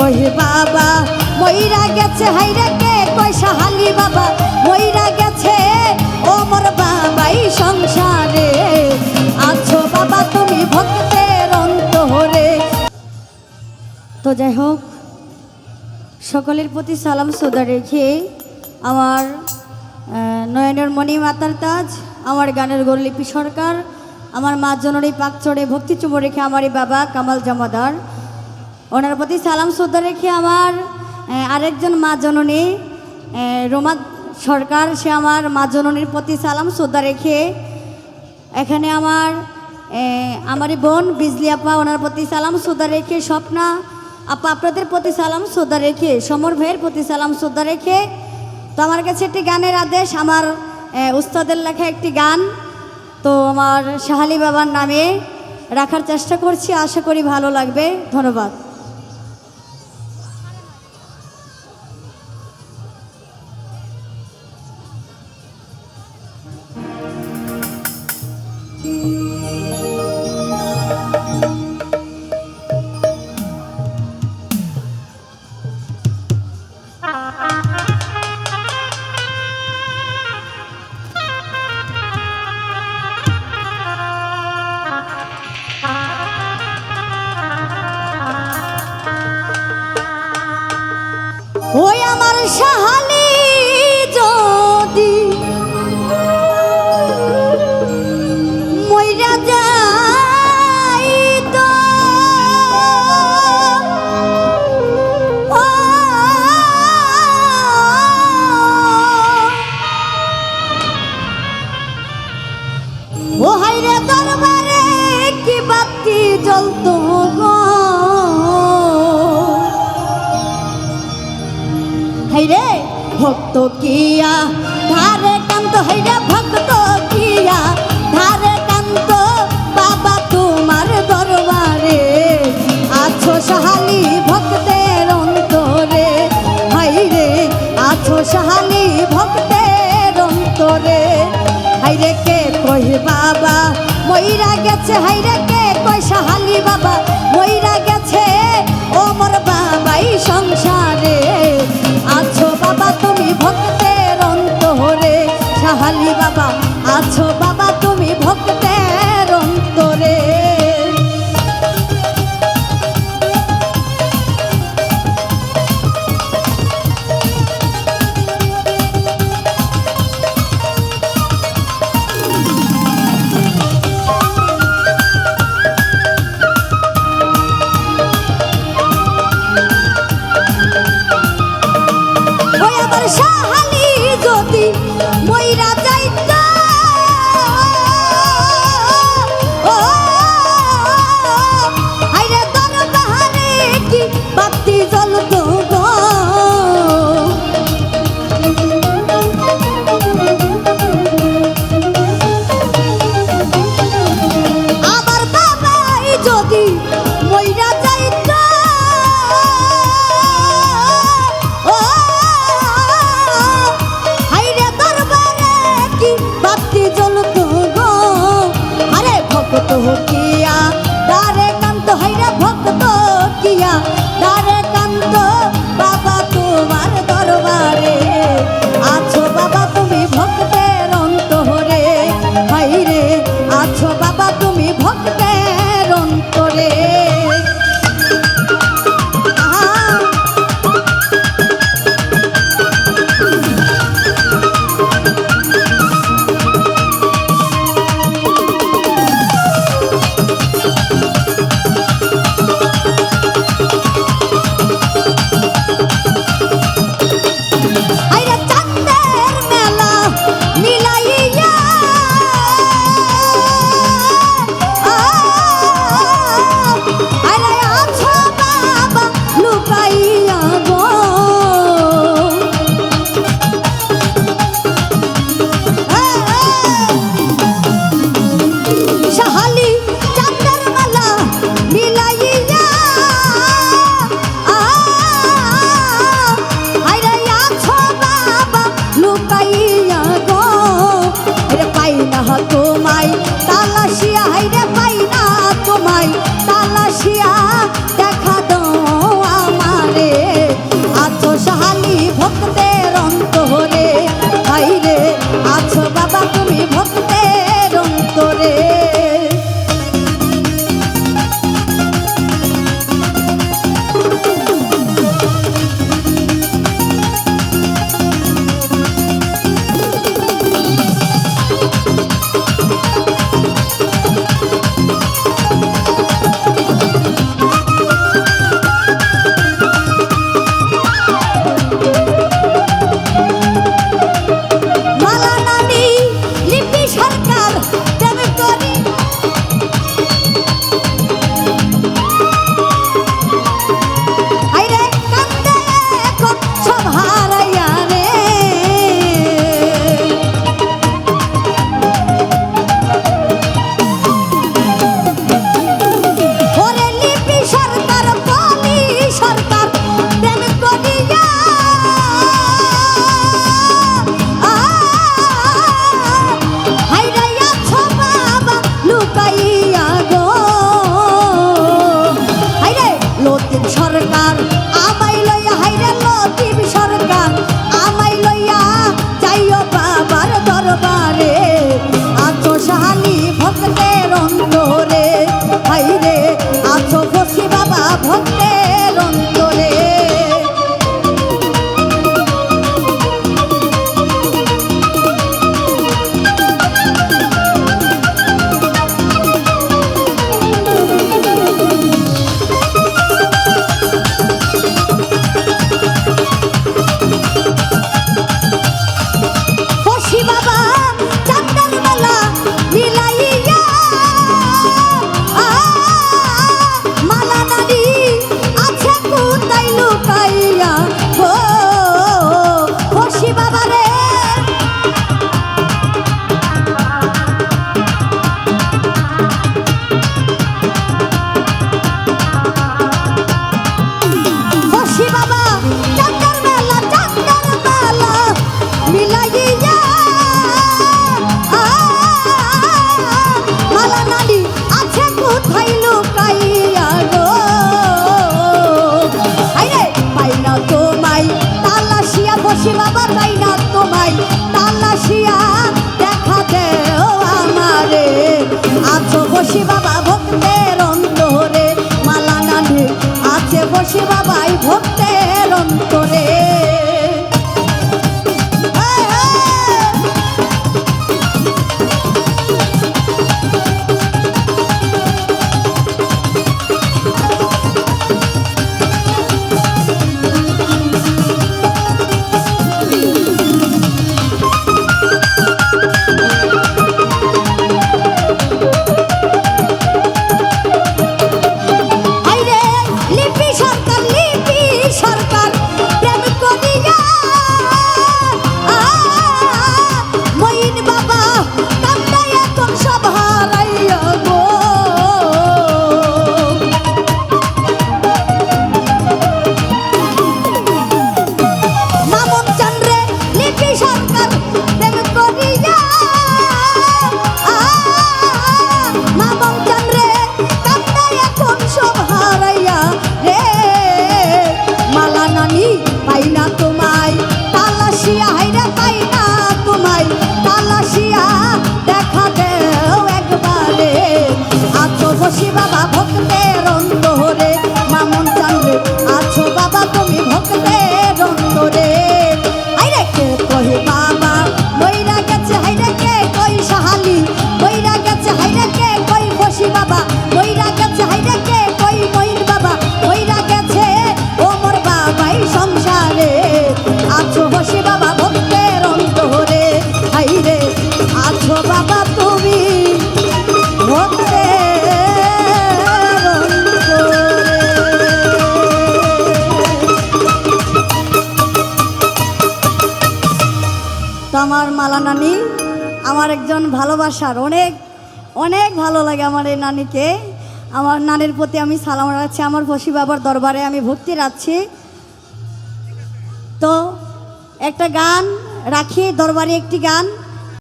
কই বাবা মইরা গেছে, হাইরে কে কই সাহালি বাবা মইরা গেছে, ও মোর বাবাই সংসারে আছো বাবা তুমি ভক্তের অন্তরে। তো যাই হোক, সকলের প্রতি সালাম শ্রদ্ধা রেখে আমার নয়নের মণি মাতার তাজ, আমার গানের গরলিপি সরকার, আমার মা জননী পাকচড়ে ভক্তি চুমো রেখে আমার এই বাবা কামাল জমাদার, ওনার প্রতি সালাম শ্রদ্ধা রেখে আমার আরেকজন মা জননী রোমা সরকার, সে আমার মা জননীর প্রতি সালাম শ্রদ্ধা রেখে এখানে আমারই বোন বিজলি আপা, ওনার প্রতি সালাম শ্রদ্ধা রেখে স্বপ্না আপা আপনাদের প্রতি সালাম শ্রদ্ধা রেখে সমর ভাইয়ের প্রতি সালাম শ্রদ্ধা রেখে, তো আমার কাছে একটি গানের আদেশ, আমার উস্তাদের লেখা একটি গান, তো আমার সাহালি বাবার নামে রাখার চেষ্টা করছি, আশা করি ভালো লাগবে। ধন্যবাদ। ওই আমার সাহালি যদি মইরা যাইত, ও হাইরে দরবারে কি বাতি জ্বলতো গো, হাইরে ভক্ত কিয়া ধারে কান্ত, হাইরে ভক্ত কিয়া ধারে কান্ত, বাবা তোমার দরবারে আছো সাহালি ভক্তের অন্তরে, হাইরে আছো সাহালি ভক্তের অন্তরে, হাইরে কে কই বাবা মইরা গেছে, হাইরে কে কই সাহালি বাবা মইরা গেছে, ও মোর বাবাই সংসারে আছো বাবা তুমি ভক্তের অন্তরে, সাহালি বাবা আছো বাবা তুমি ভক্তের অন্তরে। সাহালি যদি মইরা যাইত, ও হাইরে দরবারে কি বাতি জ্বলত গো, আমার বাবাই যদি মইরা যাইত, ভক্ত কিয়া দারে কান্ত, হাইরে ভক্ত কিয়া দারে কান্ত, বাবা তোমার দরবারে আছো বাবা তুমি ভক্তের অন্তরে, হাইরে আছো বাবা তুমি ভক্তের অন্তরে। সরকার আমায় লইয়া হাইরে লতিফ সরকার আমায় লইয়া যাইও বাবার দরবারে আছো শাহালি ভক্তের অন্তরে হাইরে আছো ফসি বাবা ভক্তের অন্তরে বসি বাবা তাই না তোমায় তালাশিয়া দেখা দেও আমারে আছো বসি বাবা ভক্তের অন্তরে মালা নানি আছে বসি বাবাই ভক্তের অন্তরে বসি বাবা ভক্তের অন্তরে মামুন চান্দে আছো বাবা তুমি ভক্তের অন্তরে আইরে কে কহি বাবা মইরা গেছে হাইরে কে কই শাহালি মইরা গেছে হাইরে কে কই বসি বাবা মইরা গেছে হাইরে কে কই মইন বাবা মইরা গেছে ও মোর বাবাই সংসারে আছো বসি বাবা ভক্তের অন্তরে হাইরে আছো বাবা তুমি ভক্তের আমার মালা নানি আমার একজন ভালোবাসার অনেক অনেক ভালো লাগে আমার এই নানিকে আমার নানির প্রতি আমি সালাম রাখছি আমার ফসি বাবার দরবারে আমি ভক্তি রাখছি তো একটা গান রাখি দরবারে একটি গান